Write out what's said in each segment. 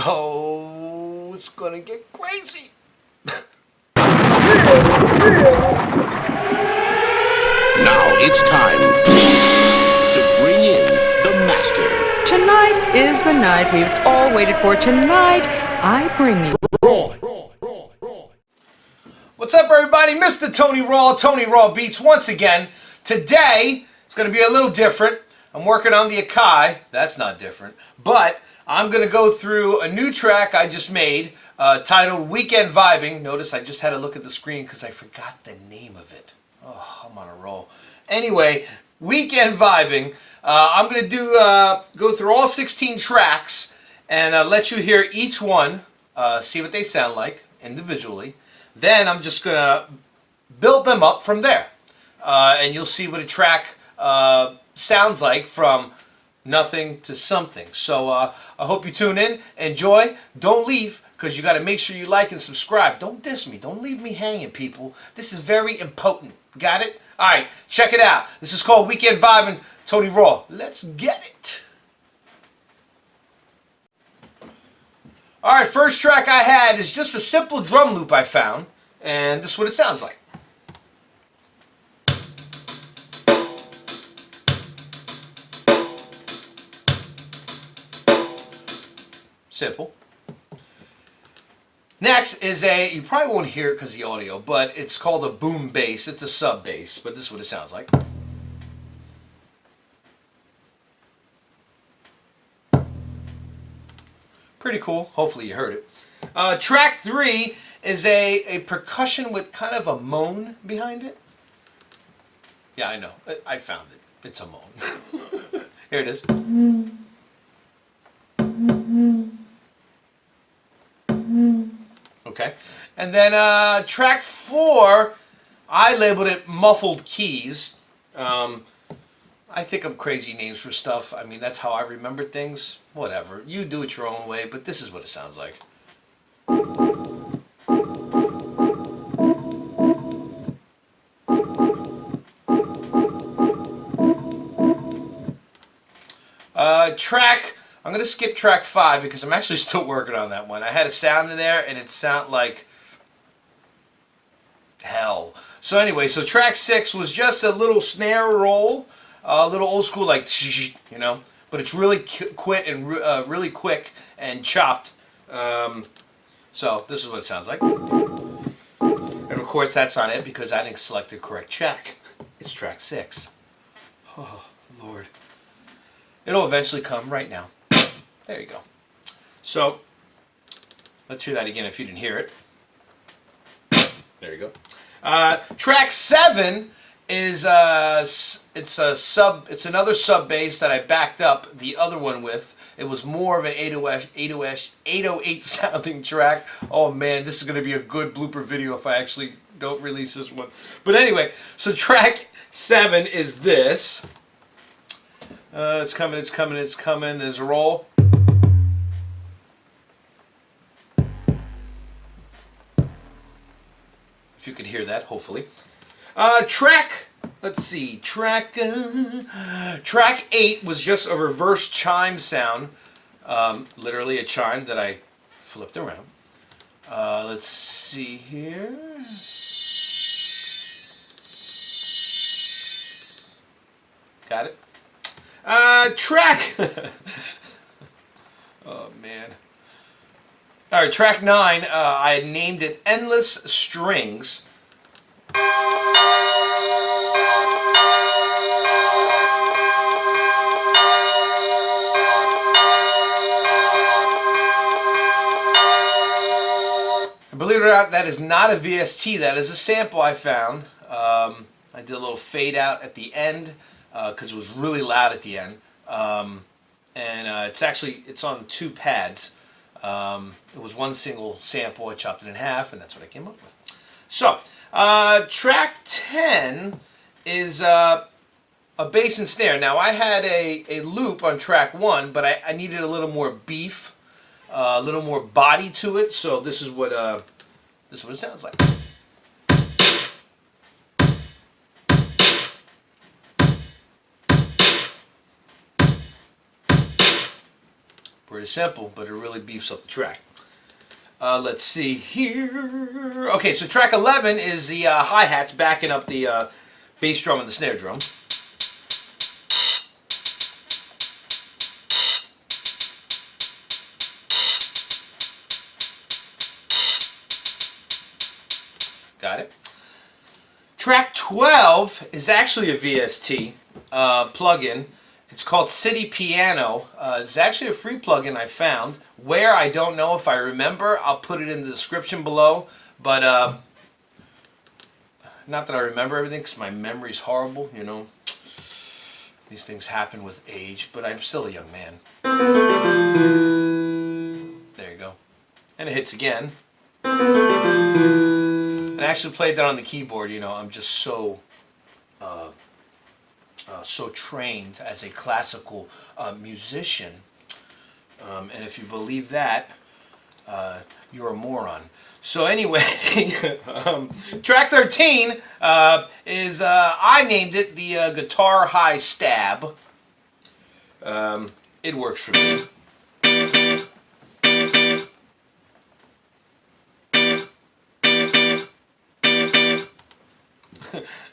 Oh, it's gonna get crazy. Now it's time to bring in the master. Tonight is the night we've all waited for. Tonight, I bring you... What's up, everybody? Mr. Tony Raw Beats once again. Today, it's going to be a little different. I'm working on the Akai. That's not different. But I'm going to go through a new track I just made titled Weekend Vibing. Notice I just had to look at the screen because I forgot the name of it. Oh, I'm on a roll. Anyway, Weekend Vibing. I'm going to go through all 16 tracks and let you hear each one, see what they sound like individually. Then I'm just going to build them up from there. And you'll see what a track sounds like from nothing to something. So I hope you tune in, enjoy, don't leave, because you got to make sure you like and subscribe. Don't diss me. Don't leave me hanging, people. This is very important. Got it? All right, check it out. This is called Weekend Vibing, Tony Raw. Let's get it. All right, first track I had is just a simple drum loop I found, and this is what it sounds like. Simple. Next is you probably won't hear it because of the audio, but it's called a boom bass. It's a sub bass, but this is what it sounds like. Pretty cool. Hopefully you heard it. Track 3 is a percussion with kind of a moan behind it. Yeah, I know. I found it. It's a moan. Here it is. Okay. And then track 4, I labeled it Muffled Keys. I think of crazy names for stuff. I mean, that's how I remember things. Whatever. You do it your own way, but this is what it sounds like. I'm going to skip track 5 because I'm actually still working on that one. I had a sound in there and it sounded like hell. So anyway, so track 6 was just a little snare roll, a little old school like, you know, but it's really really quick and chopped. So this is what it sounds like. And of course that's not it because I didn't select the correct track. It's track 6. Oh, Lord. It'll eventually come right now. There you go. So, let's hear that again if you didn't hear it. There you go. Track 7 is it's another sub bass that I backed up the other one with. It was more of an 808 sounding track. Oh man, this is going to be a good blooper video if I actually don't release this one. But anyway, so track 7 is this. It's coming, it's coming, it's coming. There's a roll. If you could hear that, hopefully. Let's see. Track 8 was just a reverse chime sound. Literally a chime that I flipped around. Let's see here. Got it? Track... Oh, man. Alright, track 9, I had named it Endless Strings. And believe it or not, that is not a VST, that is a sample I found. I did a little fade out at the end because it was really loud at the end. And it's on 2 pads. It was one single sample. I chopped it in half, and that's what I came up with. So, track 10 is a bass and snare. Now, I had a loop on track 1, but I needed a little more beef, a little more body to it. So this is what it sounds like. Pretty simple, but it really beefs up the track. Let's see here. Okay, so track 11 is the hi-hats backing up the bass drum and the snare drum. Got it. Track 12 is actually a VST plugin. It's called City Piano. It's actually a free plugin I found. Where, I don't know. If I remember, I'll put it in the description below. But, not that I remember everything, because my memory's horrible, you know. These things happen with age, but I'm still a young man. There you go. And it hits again. And I actually played that on the keyboard, you know. I'm just so trained as a classical musician. And if you believe that, you're a moron. So anyway, track 13 is, I named it the Guitar High Stab. It works for me.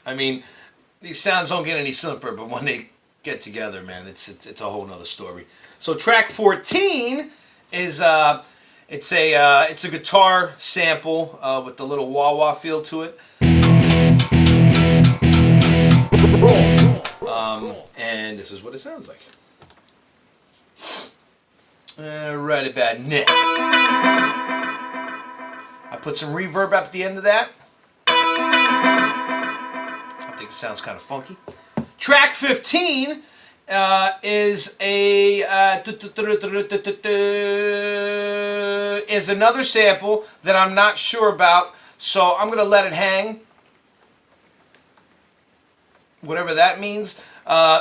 I mean, these sounds don't get any simpler, but when they get together, man, it's a whole nother story. So track 14 is it's a guitar sample with the little wah-wah feel to it. And this is what it sounds like. Right about now. I put some reverb at the end of that. I think it sounds kind of funky. Track 15 is another sample that I'm not sure about, so I'm gonna let it hang, whatever that means.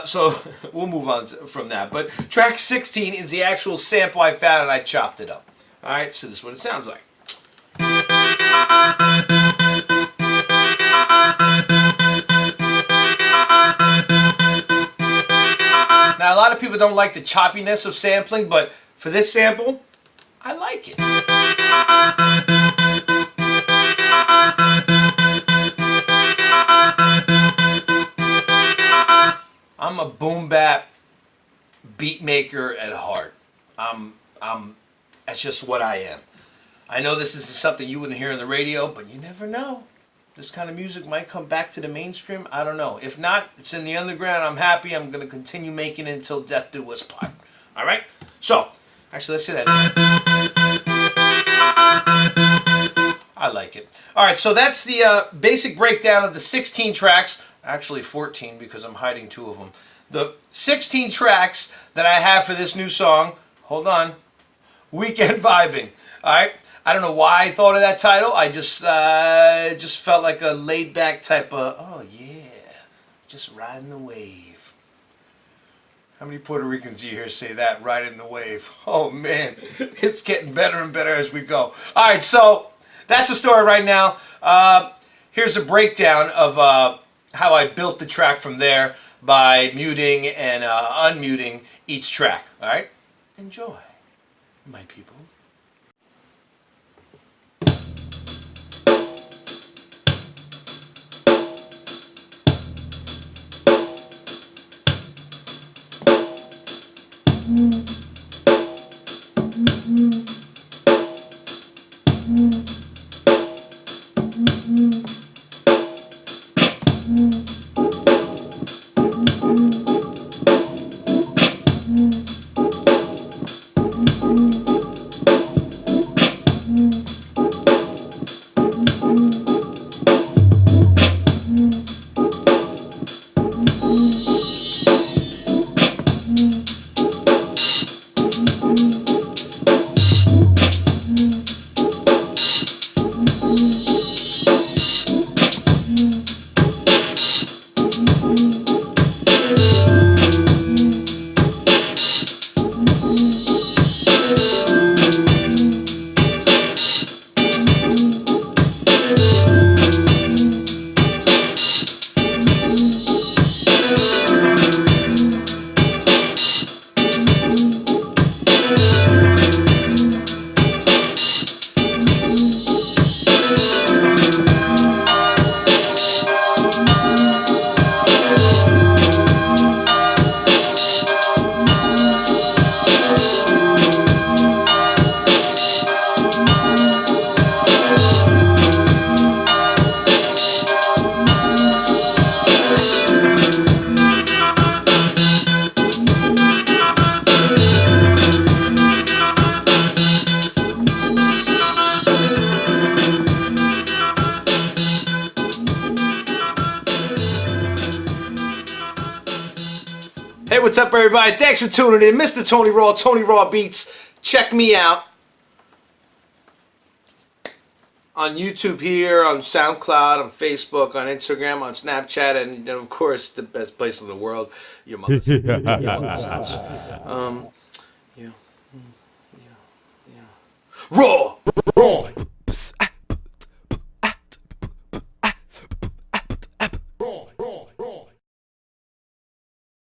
So we'll move on from that. But track 16 is the actual sample I found, and I chopped it up. All right, so this is what it sounds like. Now, a lot of people don't like the choppiness of sampling, but for this sample, I like it. I'm a boom bap beat maker at heart. That's just what I am. I know this isn't something you wouldn't hear on the radio, but you never know. This kind of music might come back to the mainstream. I don't know. If not, it's in the underground. I'm happy. I'm going to continue making it until death do us part. All right? So, actually, let's see that. I like it. All right, so that's the basic breakdown of the 16 tracks. Actually, 14 because I'm hiding 2 of them. The 16 tracks that I have for this new song. Hold on. Weekend Vibing. All right? I don't know why I thought of that title. I just felt like a laid-back type of, oh yeah, just riding the wave. How many Puerto Ricans do you hear say that, riding the wave? Oh man, it's getting better and better as we go. All right, so that's the story right now. Here's a breakdown of how I built the track from there by muting and unmuting each track. All right, enjoy, my people. what's up, everybody? Thanks for tuning in. Mr. Tony Raw Beats. Check me out on YouTube here, on SoundCloud, on Facebook, on Instagram, on Snapchat, and of course, the best place in the world, your mother's, your mother's house. Yeah. Raw!